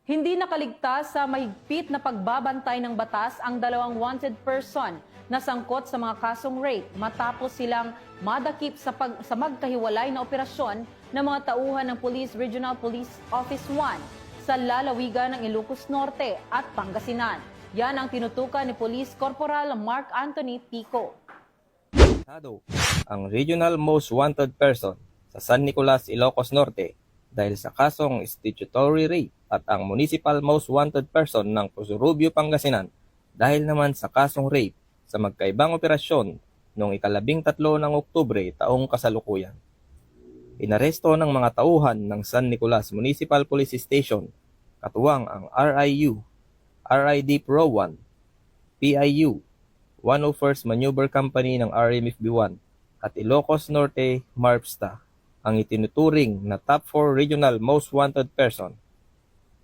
Hindi nakaligtas sa mahigpit na pagbabantay ng batas ang dalawang wanted person na sangkot sa mga kasong rape matapos silang madakip sa magkahiwalay na operasyon ng mga tauhan ng Police Regional Police Office 1 sa lalawigan ng Ilocos Norte at Pangasinan. Yan ang tinutukan ni Police Corporal Mark Anthony Pico. Ang regional most wanted person sa San Nicolas, Ilocos Norte dahil sa kasong statutory rape at ang municipal most wanted person ng Pusurubio, Pangasinan dahil naman sa kasong rape sa magkaibang operasyon noong 13 ng Oktubre taong kasalukuyan. Inaresto ng mga tauhan ng San Nicolas Municipal Police Station katuwang ang RIU, RID Pro 1, PIU, 101st Maneuver Company ng RMFB1 at Ilocos Norte MARPSTA ang itinuturing na top 4 regional most wanted person.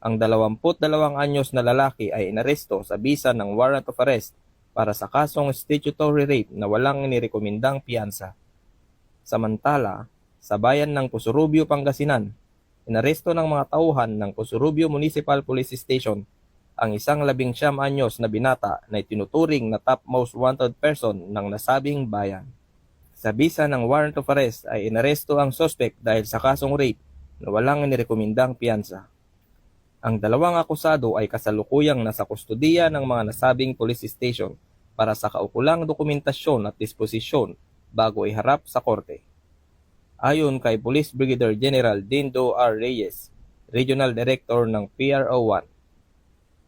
Ang 22 anyos na lalaki ay inaresto sa bisa ng warrant of arrest para sa kasong statutory rape na walang inirekomendang piyansa. Samantala, sa bayan ng Pusurubio, Pangasinan, inaresto ng mga tauhan ng Pusurubio Municipal Police Station ang isang 19 anyos na binata na itinuturing na top most wanted person ng nasabing bayan. Sa bisa ng warrant of arrest ay inaresto ang suspect dahil sa kasong rape na walang inirekomendang piyansa. Ang dalawang akusado ay kasalukuyang nasa kustudiya ng mga nasabing police station para sa kaukulang dokumentasyon at disposisyon bago iharap sa korte. Ayon kay Police Brigadier General Dindo R. Reyes, Regional Director ng PRO1,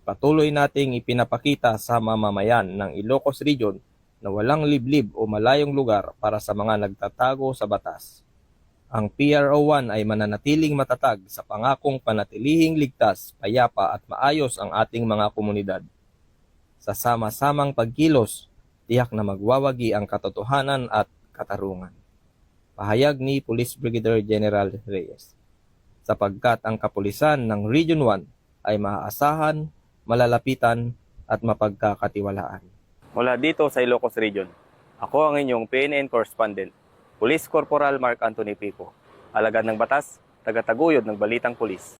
patuloy nating ipinapakita sa mamamayan ng Ilocos Region na walang liblib o malayong lugar para sa mga nagtatago sa batas. Ang PRO1 ay mananatiling matatag sa pangakong panatilihing ligtas, payapa at maayos ang ating mga komunidad. Sa sama-samang pagkilos, tiyak na magwawagi ang katotohanan at katarungan. Pahayag ni Police Brigadier General Reyes. Sapagkat ang kapulisan ng Region 1 ay maaasahan, malalapitan at mapagkakatiwalaan. Mula dito sa Ilocos Region, ako ang inyong PNN correspondent, Police Corporal Mark Anthony Pico, alagad ng batas, tagataguyod ng Balitang Pulis.